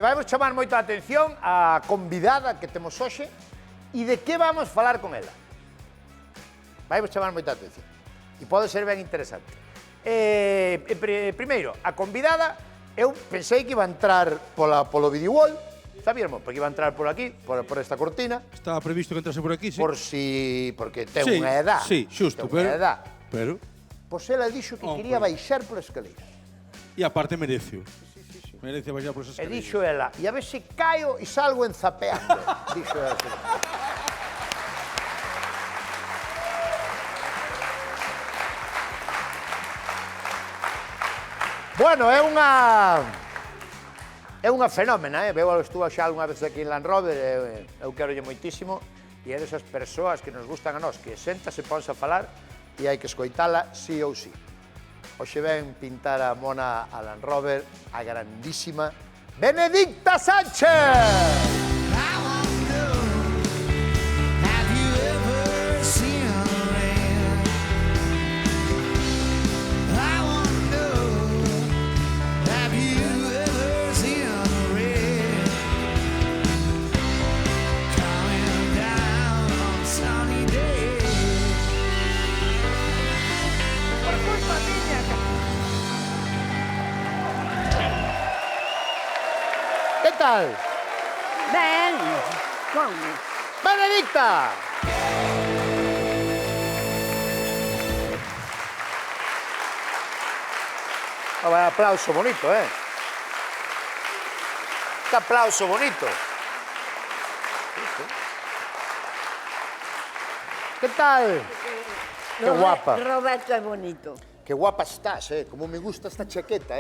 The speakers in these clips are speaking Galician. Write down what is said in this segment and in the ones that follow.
Vamos chamar moito a atención a convidada que temos hoxe e de que vamos falar con ela. Vamos chamar moita atención e pode ser ben interesante. Primeiro, a convidada, eu pensei que iba a entrar polo video wall, sabíamos, porque iba a entrar por aquí, por esta cortina. Estaba previsto que entrase por aquí, sí. Porque ten unha edad. Sí, xusto, pero... Pois ela dixo que quería baixar polas escaleiras. E aparte merecio. Merece baixar por esas E escaleiras. dixo ela, e a ver se caio e salgo enzapeando. Dixo ela. Bueno, é unha fenómena, veo estuvo xa algunha vez aquí en Land Rover, eu querolle moitísimo, e é desas persoas que nos gustan a nós, que senta, se ponse a falar, e hai que escoitala sí ou sí. Hoxe ven pintar a mona a Land Rover, a grandísima Benedicta Sánchez! Que tal? Ben, como? Benedicta! Oh, vai aplauso bonito, Que aplauso bonito. Que tal? Que guapa. Roberto é bonito. Que guapa estás, Como me gusta esta chaqueta,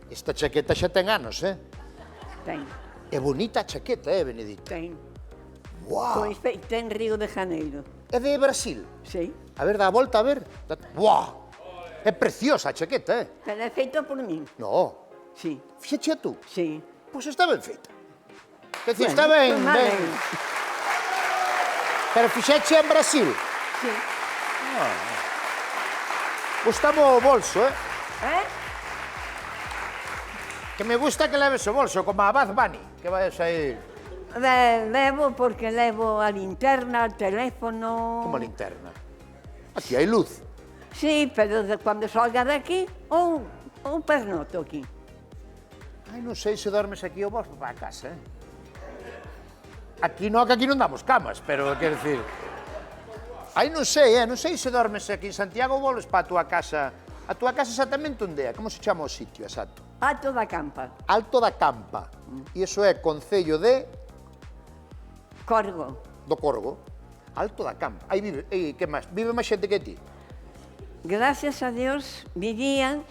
Esta chaqueta xa ten anos, Ten, É bonita a chaqueta, Benedicta? ten. Guau! Foi feita en Río de Janeiro. É de Brasil? Sí. A ver, dá a volta, a ver. Guau! É preciosa a chaqueta, Pero é feita por min. No. Sí, Fíxate tú. sí. Pois está ben feita. Que decir, Bueno, está ben, pues mal, ben. Pero fixeche en Brasil. Sí. Gustame o bolso, Eh? Que me gusta que leves o bolso, como a Bad Bunny, que vais aí Levo porque levo a linterna, o teléfono... como a linterna. Aquí hai luz. Sí, pero cando salga daqui, ou pernoto aquí. Ai, non sei se dormes aquí ou vos para a casa, Aquí non, que aquí non damos camas, pero quero dicir... Ai, non sei se dormes aquí en Santiago ou volves para a túa casa. A túa casa exactamente onde é? Como se chama o sitio exacto? Alto da Campa, Alto da Campa. E iso é Concello de... Corgo. do Corgo. Alto da Campa. Aí vive, que máis? Vive máis xente que ti? Gracias a Dios vivían,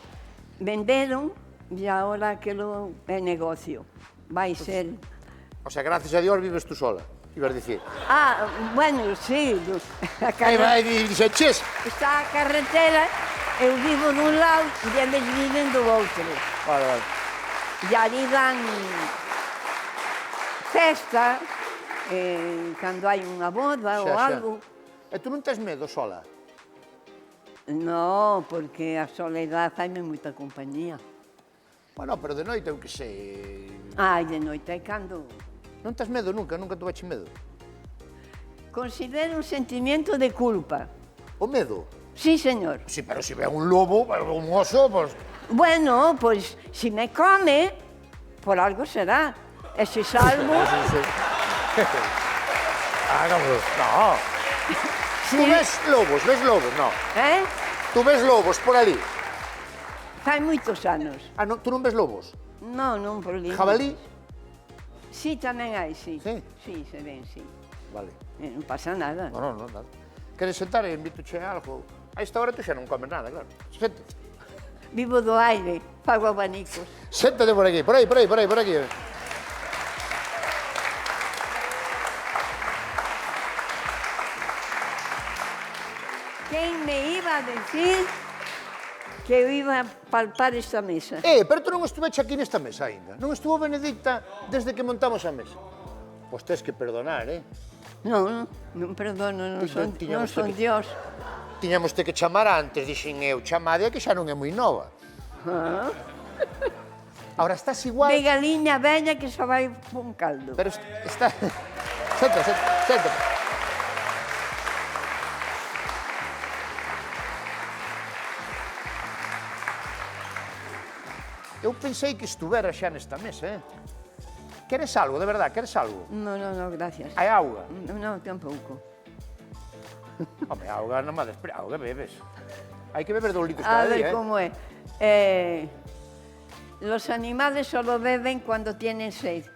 venderon y ahora que lo é negocio. Vai ser... O sea, gracias a Dios vives tú sola, ibas dicir. Ah, bueno, sí. Aí vai, dixeches. Está a carretera, eu vivo dun lado e eles viven do outro. Vale. E ali dan festa, cando hai unha boda ou algo. E tú non tes medo sola? No, porque a soledad faime moita compañía. Bueno, pero de noite eu que sei... Ai, de noite é cando... Non tes medo nunca tuveche medo? Considero un sentimiento de culpa. O medo? Sí, señor. Sí, pero se ve un lobo, un oso, pues... Bueno, pues si me come, por algo será. E se salvo... Ah, no, no. Sí. Tú ves lobos, no. Tú ves lobos por ali. Fai moitos anos. Ah, no, tú non ves lobos? Non por ali. Jabalí? Sí, tamén hai, sí. Sí? Sí, se ven, sí. Vale. Non pasa nada. No, nada. Queres sentar e invito-che algo? A esta hora tú xa non comes nada, claro. Séntate. Vivo do aire, pago abanicos. Séntate por aquí, por aí. Quen me iba a decir que eu iba a palpar esta mesa? Pero tú non estuveche aquí nesta mesa aínda. Non estuvo Benedicta desde que montamos a mesa. Pois tes que perdonar, Non perdono, non son Dios. Tiñamos que chamar antes, dixen eu, chamade que xa non é moi nova. Ah. Ahora, estás igual... De galiña veña que só vai pon caldo. Pero está... Senta, senta. Eu pensei que estuvera xa nesta mesa, Queres algo, de verdad, queres algo? No, gracias. Hai auga? No, tampouco. Home, auga non me despre... Auga bebes. Hai que beber 2 litros A cada ver día, cómo es. Los animales solo beben cuando tienen sed.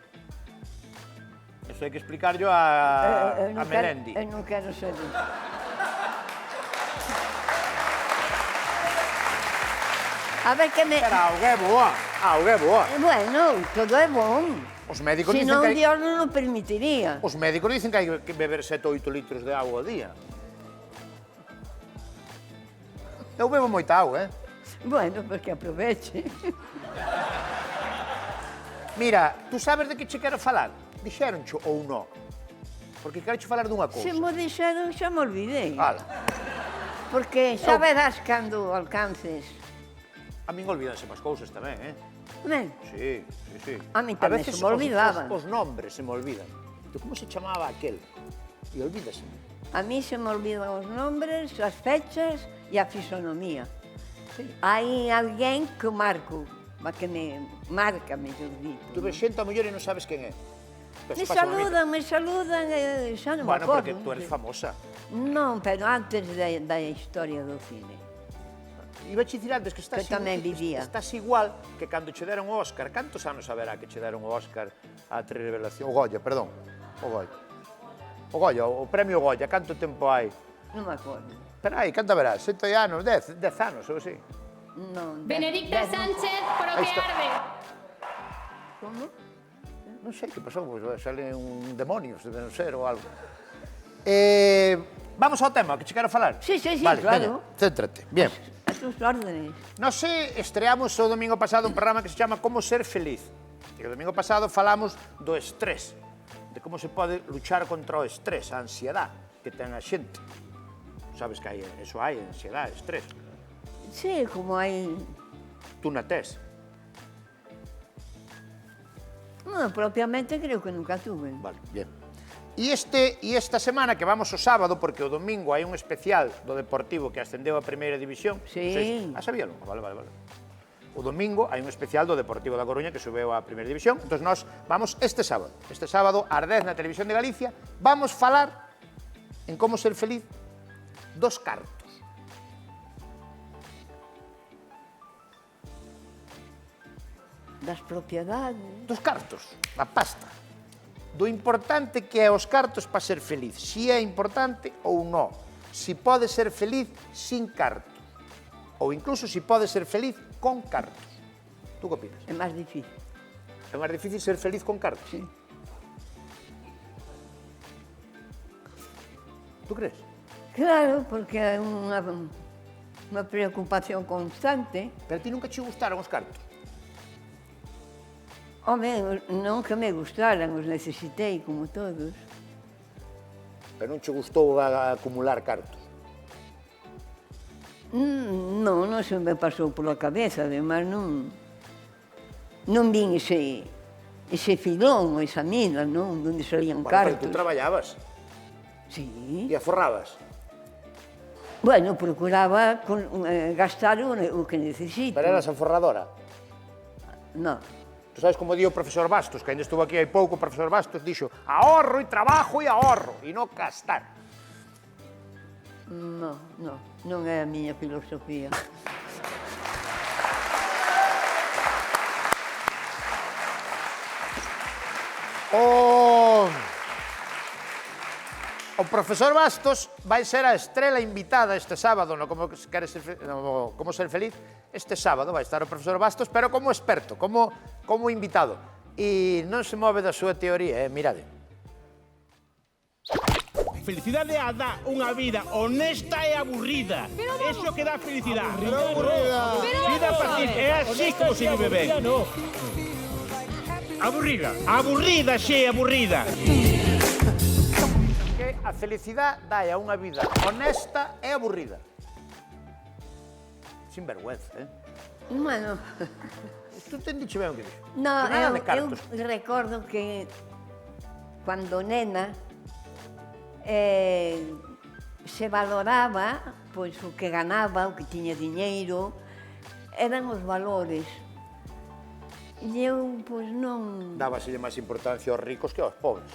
Eso hai que explicar yo a Melendi. Eu non quero ser. A ver que me... Pero auga é boa, auga é boa. Bueno, todo é bon. Os médicos Si dicen non, que hai... Dios non o permitiría. Os médicos dicen que hai que beber 7 ou 8 litros de auga ao día. Eu bebo moita auga, Bueno, pues que aproveche. Mira, tú sabes de que che quero falar? Dixéroncho ou non? Porque quero che falar dunha cousa. Se mo dixeron, xa me olvidei. Ala, Porque xa verás cando alcances. a min olvídanse máis cousas tamén, Ben, Sí. A min tamén se me olvidaba. Os nombres se me olvidan. Como se chamaba aquel? E olvídase. a mí se me olvidan os nombres, as fechas e a fisonomía. Hai alguén que marco, que me marca, mellor dito. Tú ves xente a mellor e non sabes quen é. Me saludan, xa non me Bueno, acordo. porque tú eres famosa. Non, pero antes da historia do cine. Iba a dicir antes que estás, Que tamén vivía. Estás igual que cando che deron o Óscar. Cantos anos haberá que che deron o Óscar a Tres Revelación? O Goya, perdón. O Goya. O Goya, o premio Goya. Canto tempo hai? Non me acordo. Espera aí, canto haberá? 7 anos, 10 anos, ou así. Non. Benedicta Sánchez, pero Ahí que está. arde. Como? Non sei que pasou, pois sale un demonio, se deben ser ou algo. Vamos ao tema que che quero falar. Sí, Vale, claro. veña, céntrate. Bien. A tus órdenes. Nos estreamos o domingo pasado un programa que se chama Como ser feliz. E o domingo pasado falamos do estrés, de como se pode luchar contra o estrés, a ansiedade que ten a xente. Sabes que hai, eso hai, ansiedade, estrés. Sí, como hai... Tú na tes. Non, propiamente creo que nunca tuve. Vale, bien. E esta semana que vamos o sábado, porque o domingo hai un especial do Deportivo que ascendeu a Primeira División. Sí. Sabíalo? Vale. O domingo hai un especial do Deportivo da Coruña que subeu a Primeira División. Entón, nós vamos este sábado, ás 10 na Televisión de Galicia, vamos falar en como ser feliz dos cartos. Das propiedades. Dos cartos, da pasta. Do importante que é os cartos para ser feliz. Si é importante ou non. Si pode ser feliz sin cartos. Ou incluso si pode ser feliz con cartos. Tú que opinas? É máis difícil. É máis difícil ser feliz con cartos? Sí. Tú crees? Claro, porque é unha preocupación constante. Pero a ti nunca che gustaron os cartos? Home, non que me gustaran, os necesitei como todos. Pero non che gustou acumular cartos? Non se me pasou pola cabeza, además non vin ese filón, esa mina, non? Donde salían Bueno, cartos. pero tú traballabas Sí. e aforrabas. Bueno, procuraba gastar o que necesito. Pero eras aforradora. Non. Tú sabes como di o profesor Bastos, que ainda estuvo aquí hai pouco, o profesor Bastos dixo ahorro e trabajo e ahorro, e non gastar. Non é a miña filosofía. O profesor Bastos vai ser a estrela invitada este sábado no Como ser feliz. Este sábado vai estar o profesor Bastos, pero como experto, como invitado. E non se move da súa teoría, mirade. Felicidade a dá unha vida honesta e aburrida. Eso que dá felicidade. Vida pacífica, é así como se vive ben. Aburrida. Aburrida, xe, aburrida. Que a felicidade dá a unha vida honesta e aburrida. Sin vergüenza, Bueno, Tú entendiche ben o que dixo? No, Que nada de eu cartos. recordo que cando nena se valoraba pois o que ganaba, o que tiña diñeiro, eran os valores. E eu, pois, non... Dábaselle máis importancia aos ricos que aos pobres.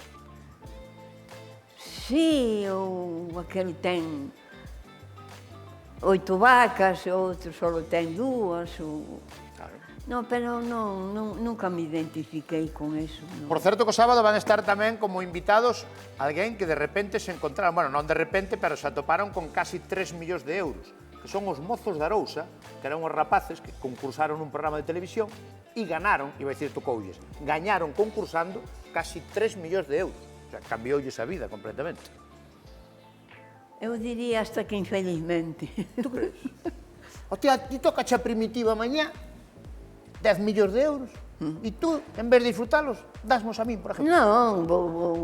Sí, ou aquel ten 8 vacas, e outro só ten 2, ou... Claro. No, pero nunca me identifiquei con eso. No. Por certo, que o sábado van estar tamén como invitados alguén que de repente se encontraron, bueno, non de repente, pero se atoparon con casi 3 millóns de euros, que son os mozos de Arousa, que eran os rapaces que concursaron nun programa de televisión e ganaron, iba a dicir tocoulles, gañaron concursando casi 3 millóns de euros. O sea, cambioules a vida completamente. Eu diría hasta que infelizmente. Tú crees? Hostia, ti toca a primitiva mañá 10 millóns de euros e tú, en vez de disfrutalos, dasmos a min, por exemplo. Non,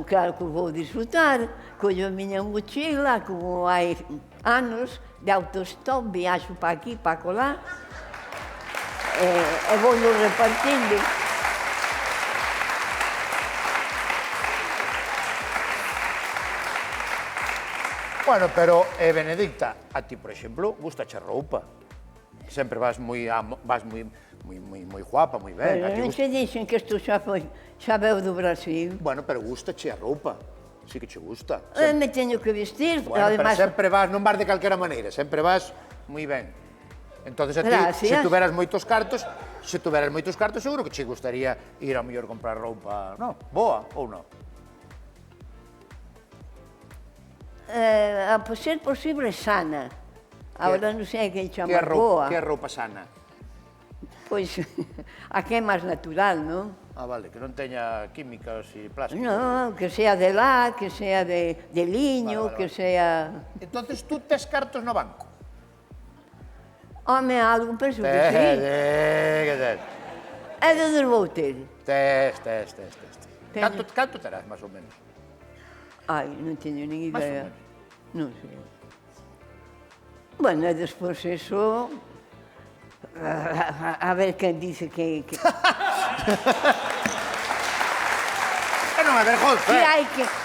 claro que vou disfrutar. Collo a miña mochila, como hai anos, de autostop, viaxo pa aquí, pa colá, e vou repartindo. Bueno, pero, Benedicta, a ti, por exemplo, gustache a roupa. Sempre vas moi guapa, moi ben. Pero non se dixen que isto xa veu do Brasil. Bueno, pero gustache a roupa. Sí que che gusta. Me teño que vestir, Bueno, además... pero sempre vas, non vas de calquera maneira, sempre vas moi ben. Entonces a ti, se Gracias. tuveras moitos cartos, seguro que che gustaría ir ao mellor comprar roupa, no, boa ou non? A ser posible sana. Agora non sei que chamar boa. Que é roupa sana? Pois, a que é máis natural, non? Ah, vale, que non teña químicas e plásticos. Non, que sea de lá, que sea de liño, Vale. que sea... Entonces tú tes cartos no banco? Home, algo penso que sí. Que tes? É de vou ter. Tes. Teño. Canto terás, máis ou menos? Ai, non teño nin Más ou idea. menos. Non sei. Bueno, e despois eso... A ver quen dice que... Que non é vergonza,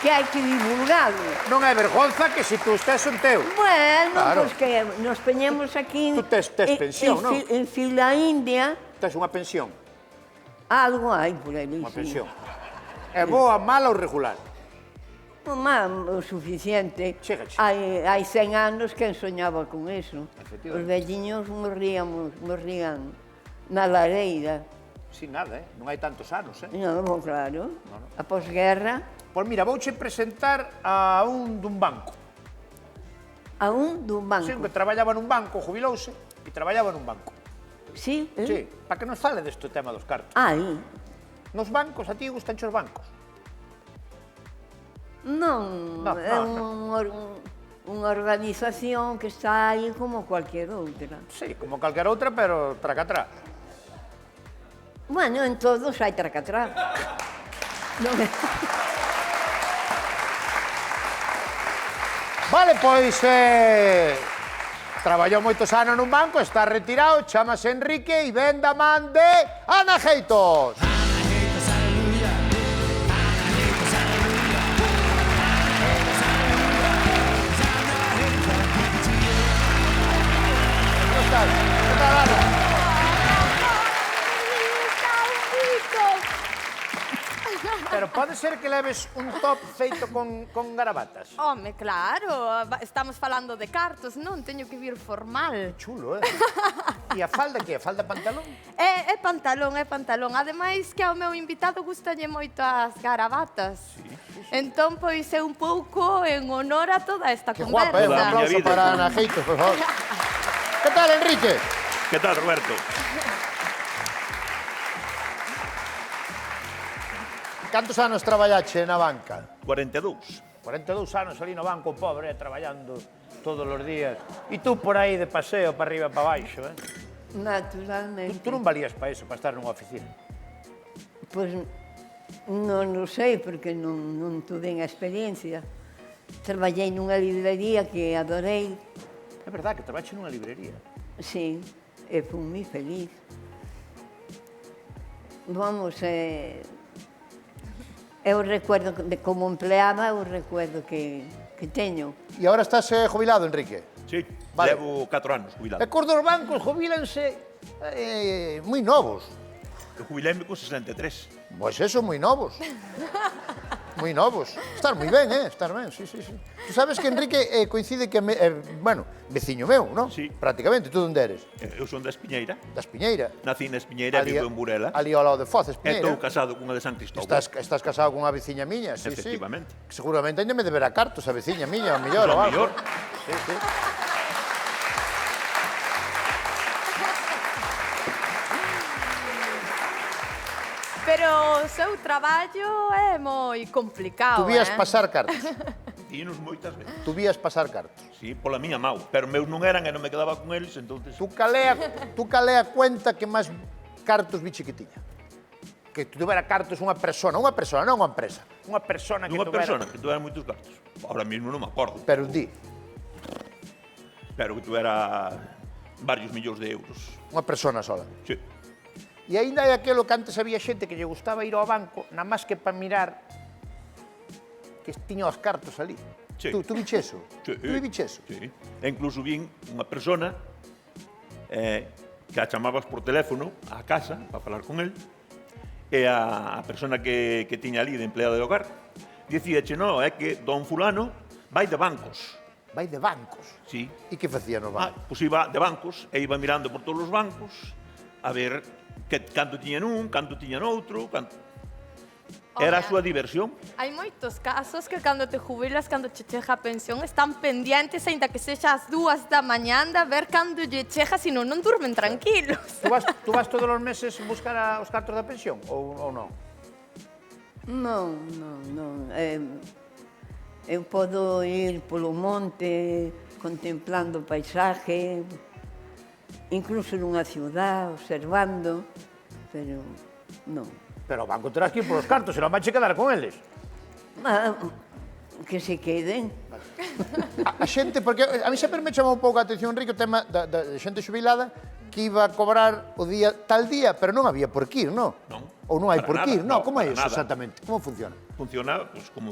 que hai que divulgalo. Non é vergonza que se tú estés son teu. Bueno, Claro. pois que nos peñemos aquí... Tú tes pensión, non? En fila india, Tes unha pensión, algo hai por ali, unha sí. pensión. É boa, mala ou regular? O suficiente. Chégache. Hai 100 anos quen soñaba con eso. Efectivamente. Os velliños morrían na lareira. Sin nada, non hai tantos anos, Non, claro. A posguerra, Pois mira, vouche presentar a un dun banco. a un dun banco. Sí, que traballaba nun banco, jubilouse, e traballaba nun banco. Sí? Sí, para que nos fale deste tema dos cartos. Ai, Nos bancos, a ti gustanche os bancos? non, No, é no. unha organización que está aí como cualquier outra. Sí, como calquera outra, pero tracatrá. Bueno, en todos hai tracatrá. Non é? Vale, pois, traballou moitos anos nun banco, está retirado, chamase Enrique e ven da man de Ana Geitos. Como estás? Que tal, Ana? Pero pode ser que leves un top feito con garabatas. Home, claro, estamos falando de cartos, non? Teño que vir formal. Chulo, E a falda que é? Falda pantalón? É pantalón, é pantalón. Ademais que ao meu invitado gustalle moito as garabatas. Sí. Entón, pois, é un pouco en honor a toda esta Que conversa. guapa, un aplauso para Ana Geitos, por favor. Que tal, Enrique? Que tal, Roberto? Cantos anos traballache na banca? 42. 42 anos ali no banco, pobre, traballando todos os días. E tú por aí de paseo, para arriba e para baixo, Naturalmente. Tú non valías para eso, para estar nunha oficina. Pois non o sei, porque non tuve a experiencia. Traballei nunha librería que adorei, É verdad que traballache nunha librería. sí, e fui moi feliz. Vamos, é o recuerdo de como empleada, o recuerdo que teño. E agora estás jubilado, Enrique? Sí, Vale. levo 4 anos jubilado. E cos dos bancos jubilanse moi novos. Eu jubiléme con 63. Pois eso, moi novos. Moi novos. Estás moi ben, Estás ben, sí. Tú sabes que Enrique coincide que, bueno, veciño meu, non? Sí. Prácticamente, tú onde eres? Eu son da Espiñeira. Da Espiñeira. Nací na Espiñeira, vivo en Burela. Ali ao lado de Foz, E Espiñeira. estou casado cunha de San Cristóbal. Estás casado con unha veciña miña, sí. Efectivamente. Que seguramente ainda me deberá cartos a veciña miña, ao mellor. Ao ou algo. mellor. Sí. Pero o seu traballo é moi complicado, Tú vías pasar cartos. Dinos moitas veces. Tú vías pasar cartos. Sí, pola miña mau. Pero meus non eran e non me quedaba con eles, entonces... Tú calea cuenta que máis cartos vi chiquitiña. Que tuvera cartos unha persona, non unha empresa. Unha persona que Unha tuvera... persona que tuvera moitos cartos. Ahora mesmo non me acordo. Pero di, Pero que tuvera varios millóns de euros. unha persona sola. Sí. E aínda hai aquelo que antes había xente que lle gustaba ir ao banco, nada máis que para mirar que tiña os cartos ali. Sí. Tú viche eso? Sí. Tú viche eso? Sí. E incluso vin unha persona que a chamabas por teléfono á casa para falar con el, e a persona que tiña ali de empleada de hogar dicíache, no, é que don fulano vai de bancos. Vai de bancos. Sí. E que facía no banco? Pois iba de bancos e iba mirando por todos os bancos a ver canto tiña nun, canto tiña noutro, Era a súa diversión. Hai moitos casos que cando te jubilas, cando che chega a pensión, están pendientes, ainda que sexa as 2 da mañán, de ver cando lle chega, senón non durmen tranquilos. Tú vas todos os meses buscar os cartos da pensión ou non? Non. Eu podo ir polo monte, contemplando o paisaje, incluso nunha ciudad, observando, pero non. Pero o banco terás que ir polos cartos, senón vai che quedar con eles. Que se queden. A xente, porque a mí sempre me chamou un pouco a atención, Enrique, o tema da xente xubilada que iba a cobrar o día tal día, pero non había por que ir, non? Non. Ou non hai por que ir, non? Como é para iso nada. exactamente? Como funciona? Funciona, pues, como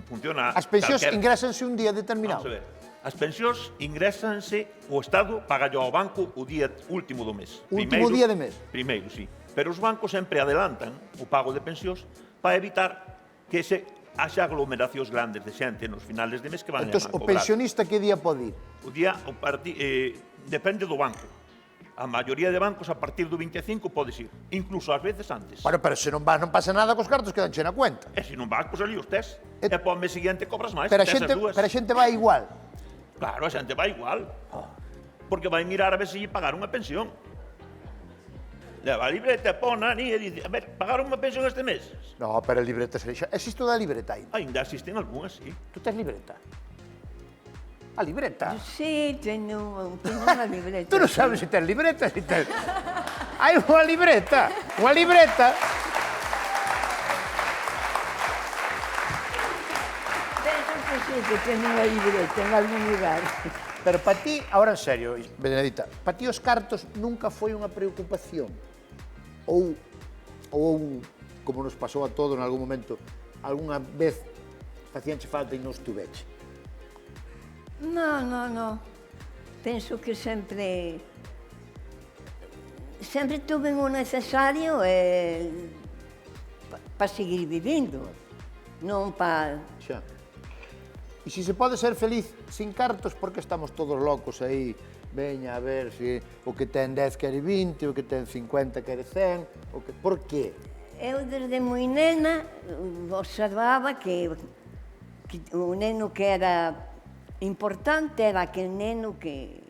funciona... As pensións calquera. ingrésanse un día determinado. Vamos a ver. As pensións ingrésanse, o Estado paga ao banco o día último do mes. Último día de mes. Primeiro, sí. Pero os bancos sempre adelantan o pago de pensións para evitar que haxa aglomeracións grandes de xente nos finales de mes que van Entón, a o cobrar. pensionista que día pode ir? O día, depende do banco. A maioría de bancos a partir do 25 podes ir, incluso ás veces antes. Bueno, pero se non vas, non pasa nada cos cartos, quedanche na cuenta. E se non vas, pois ali os tes. E para o mes seguinte cobras máis, Pero a tes as xente, dúas. pero a xente vai igual. Claro, a xente vai igual. Porque vai mirar a ver se lle pagaron unha pensión. Leva a libreta, pon ali e dice, a ver, pagaron unha pensión este mes? No, pero a libreta se deixa. Existe toda a libreta aí. Ainda existen algunhas, sí. Tú tes libreta? A libreta? Sí, teño unha libreta. Tú non sabes se tes libreta, se tes... Hai unha libreta. Unha libreta. Penso que sí, que teño unha libreta en algún lugar. Pero para ti, ahora en serio, Benedita, para ti os cartos nunca foi unha preocupación? Ou, como nos pasou a todos en algún momento, algunha vez facíanche falta e non estuveche? No. Penso que sempre tuve o necesario para seguir vivindo, non para... Xa. E se se pode ser feliz sin cartos, porque estamos todos locos aí, veña a ver se o que ten 10 quere 20, o que ten 50 quere 100, o que... Por qué? Eu desde moi nena observaba que o neno que era importante era aquel neno que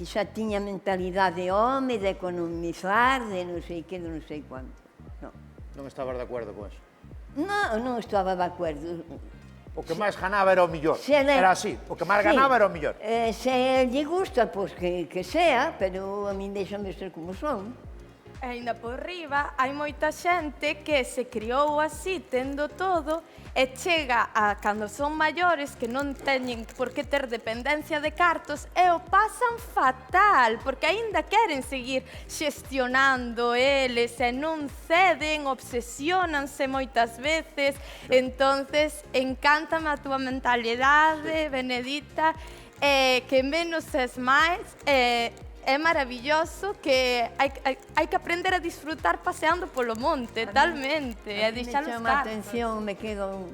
xa tiña mentalidade de home, de economizar, de non sei que, de non sei quanto. Non estabas de acordo con eso? Non estaba de acordo. O que máis ganaba era o millor. Se le- Era así, o que máis ganaba era o millor. Se lle gusta, pois que sea, pero a min déxame ser como son. Ainda por riba, hai moita xente que se criou así, tendo todo, e chega a cando son maiores que non teñen por que ter dependencia de cartos e o pasan fatal, porque aínda queren seguir xestionando eles e non ceden, obsesionanse moitas veces. Entonces, encántame a túa mentalidade, Benedita, que menos es máis, é maravilloso que hai que aprender a disfrutar paseando polo monte, talmente, e deixar os Me chama a cartos. atención, me quedo,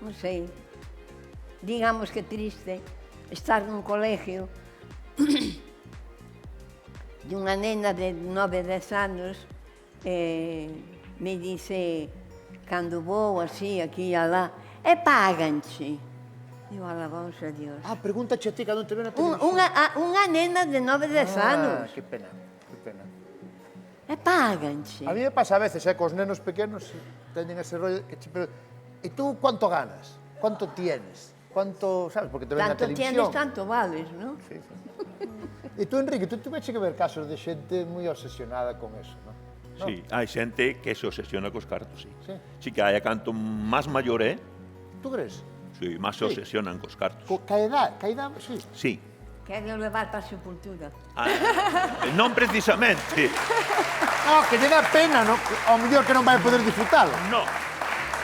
non sei, digamos que triste estar nun colegio de unha nena de 9, 10 anos me dice, cando vou así, aquí e alá, e paganche. Digo, alabamos a Dios. Pregúntache a ti cando te ven na televisión. Unha nena de 9, 10 anos. Que pena, que pena. E paganche. A mí me pasa a veces, cos nenos pequenos, teñen ese rollo que che preguntan, e tú cuánto ganas? Cuánto tienes? Cuánto, sabes, porque te ven na Tanto televisión. tienes, tanto vales, non? Sí, sí. E tú, Enrique, tú tuveche que ver casos de xente moi obsesionada con eso, non? Sí, hai xente que se obsesiona cos cartos, sí. Sí. Sí que hai, canto máis maior é, Tú crees? sí, máis se obsesionan cos cartos. Ca edad, sí. Sí. Quero levar para a sepultura. Non precisamente. No, que lle dá pena, no? Ao mellor que non vai poder disfrutalo. No,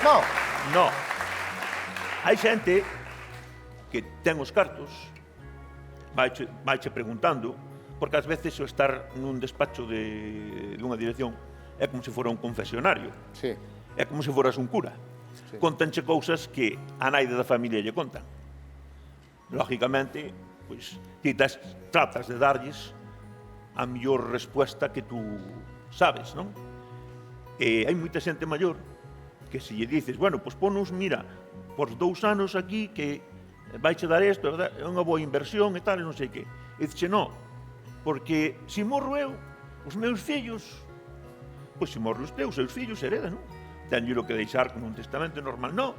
No. no. Hai xente que ten os cartos, vaiche preguntando, porque ás veces o estar nun despacho dunha dirección é como se fora un confesionario. Sí. É como se foras un cura. Sí. Contanche cousas que a naide da familia lle contan. Lógicamente, pois, ti tratas de darlles a mellor respuesta que tú sabes, non? E hai moita xente maior que se lle dices, bueno, pois ponos, mira, por 2 anos aquí que vaiche dar isto, é unha boa inversión e tal, e non sei que. E dixe, no, porque se morro eu, os meus fillos, pois se morro os teus, seus fillos heredan, non? Tenllo que deixar como un testamento normal, non,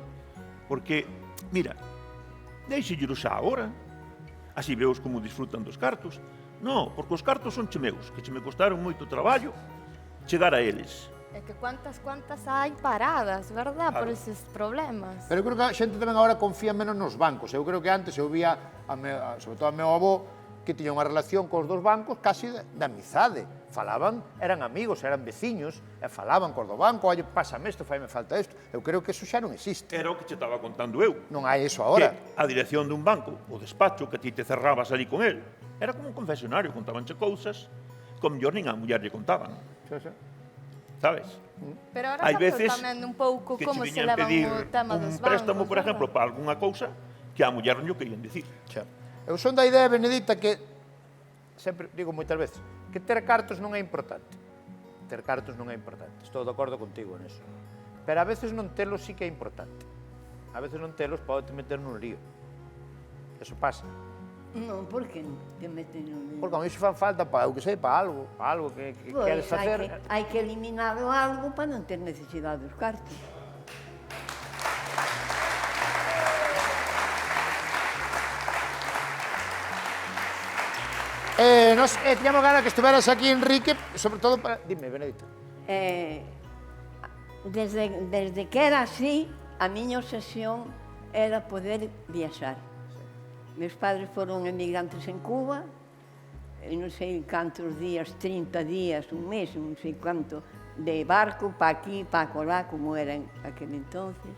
porque, mira, deixelllo xa agora, así veos como disfrutan dos cartos. Non, porque os cartos son che meus, que che me costaron moito traballo chegar a eles. É que cuántas hai paradas, verdad, por Claro. eses problemas. Pero eu creo que a xente tamén agora confía menos nos bancos. Eu creo que antes eu vía, sobre todo a meu avó, que tiña unha relación cos dos bancos casi de amizade. Falaban, eran amigos, eran veciños, e falaban cos do banco, oye, pásame isto, faime falta isto. Eu creo que eso xa non existe. Era o que che estaba contando eu. Non hai eso agora. Que a dirección dun banco, o despacho que ti te cerrabas ali con el, era como un confesionario, contabanche cousas que ao mellor nin a muller lle contaban, Sí, sí. sabes? Pero ahora Hai sabes veces tamén un pouco que como che se viñan levan pedir o tema dos un bancos. préstamo, por verdad? exemplo, para algunha cousa que a muller non lle querían dicir. Xa. Eu son da idea, Benedita, que sempre digo moitas veces, que ter cartos non é importante. Ter cartos non é importante. Estou de acordo contigo neso. Pero a veces non telos sí que é importante. A veces non telos pode te meter nun lío. Eso pasa. Non, por que te meten un... Porque a mí se fan falta para, eu que sei, para algo que queres facer. Hai que eliminar o algo para non ter necesidade dos cartos. Tiñamos ganas que estuveras aquí, Enrique, sobre todo para... Dime, Benedita. Desde que era así, a miña obsesión era poder viaxar. Meus padres foron emigrantes en Cuba, e non sei cantos días, 30 días, un mes, non sei canto, de barco para aquí, para colá, como era en aquel entonces.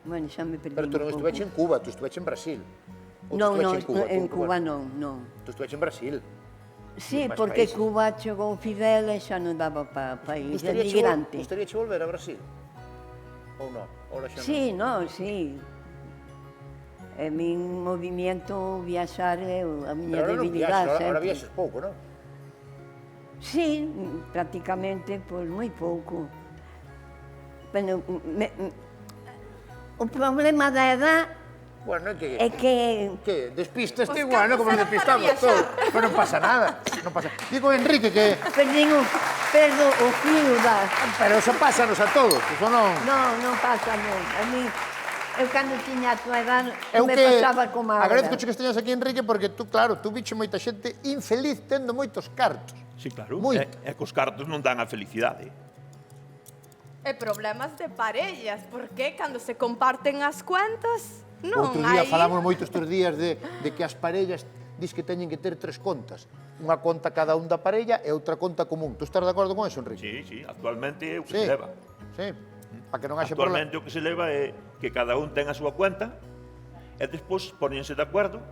Bueno, xa me perdí Pero tú non un pouco. estuveche en Cuba, tú estuveche en Brasil. Ou tú Non, estuveche non, en tú, Cuba non, non. Tú estuveche en Brasil. Sí, máis porque países. Cuba chegou Fidel e xa non daba para ir de migrante. Gustaríache volver a Brasil? Ou non? Ora xa non? Sí, non, sí. É min movimiento viaxar é a miña Pero ahora non debilidade viaxes, ahora sempre. viaxes pouco, non? Sí, prácticamente, pois moi pouco. Bueno, o problema da edad Bueno, é que Que despistas Os igual, non? cartos Como nos eran para despistamos viaxar. todos. Pero non pasa nada, non pasa. Digo, Enrique, que... perdo o fío da... Pero eso pásanos a todos, eso non... Non, non pasa, non. A mí, Eu cando tiña a tua edad, Eu me que pasaba como agora. agradezco que esteñas aquí, Enrique, porque tú, claro, tú biche moita xente infeliz tendo moitos cartos. Sí, claro. Moito. E cos cartos non dan a felicidade. E problemas de parellas, porque cando se comparten as cuentas, non Outro día hai... falamos moito estes días de que as parellas dis que teñen que ter 3 contas. Unha conta cada un da parella e outra conta común. Tú estás de acordo con eso, Enrique? Sí, sí, actualmente é o que Sí, se leva. sí. Para que non haxe problema. Actualmente o que se leva é que cada un ten a súa cuenta e despois poñense de acordo,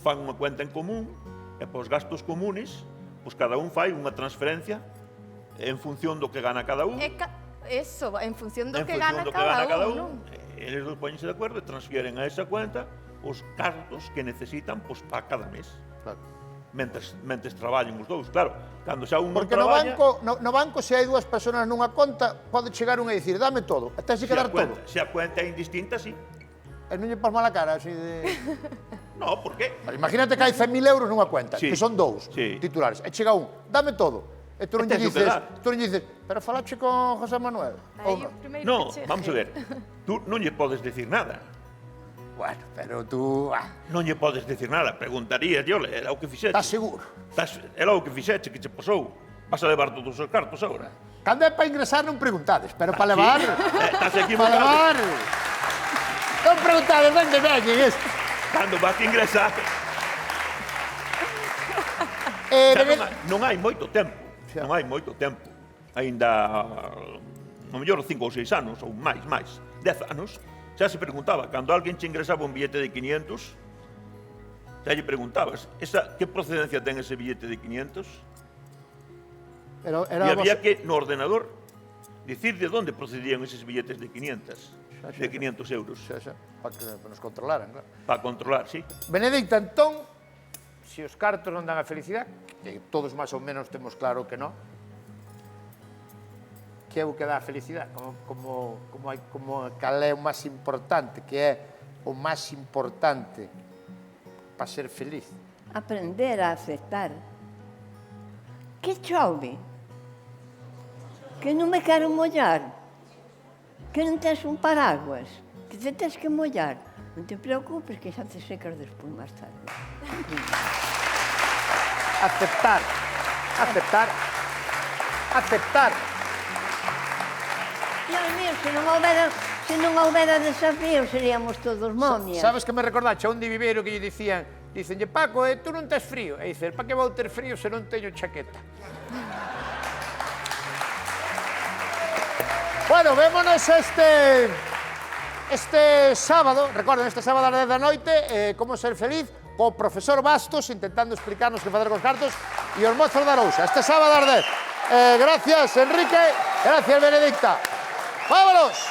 fan unha cuenta en común e pos gastos comunes, pois cada un fai unha transferencia en función do que gana cada un. Eso, en función do En que función gana do que gana cada cada un, non? Eles dos poñense de acordo e transfieren a esa cuenta os cartos que necesitan pois, para cada mes. Claro. Mentres traballen os dous. Claro, cando xa un non Porque no traballa... banco, se hai 2 persoas nunha conta, pode chegar un e dicir, dame todo, até se quedar todo. Se a cuenta é indistinta, sí. E non lle pos mala cara, así de... No, por qué? Imagínate que hai 100.000 euros nunha cuenta, Sí. que son 2 Sí. titulares, e chega un, dame todo. E tú non E lle tes o que dices, dar. pero falache con José Manuel. Aí o primeiro No, que chegue. vamos a ver. Tú non lle podes decir nada. Bueno, pero tú... Non lle podes decir nada. Preguntarías, ole, era o que fixeche. Estás seguro? Era o que fixeche, que che pasou. Vas a levar todos os cartos agora. Cando é para ingresar non preguntades, pero para levar... Estás Para equivocado. levar... Non preguntades onde veñen isto. Cando vas a ingresar... Xa non hai moito tempo. Xa. Non hai moito tempo. Ainda, no mellor 5 ou 6 anos, ou máis, 10 anos, xa se preguntaba, cando alguén che ingresaba un billete de 500, xa lle preguntabas, que procedencia ten ese billete de 500? Era E había que, no ordenador, dicir de onde procedían eses billetes de 500, de 500 euros, Para que nos controlaran, claro. para controlar, sí. Benedicta, entón, se os cartos non dan a felicidade, que todos máis ou menos temos claro que non, que é o que dá a felicidade? Cal é o máis importante? Que é o máis importante para ser feliz? Aprender a aceptar. Que chove. Que non me quero mollar. Que non tens un paraguas. Que te tens que mollar. Non te preocupes que xa te secas despois máis tarde. Aceptar. Aceptar. Aceptar. Dios mío, se non houbera desafíos, seríamos todos momias. Sabes que me recordaste a un de Viveiro que lle dicenlle, Paco, tú non tes frío? E dice, para que vou ter frío se non teño chaqueta? Bueno, vémonos este sábado, recorden, este sábado a 10 da noite, como ser feliz, co profesor Bastos, intentando explicarnos que facer cos cartos, e os mozos da Arousa, este sábado a 10. Gracias, Enrique, gracias, Benedicta. ¡Vámonos!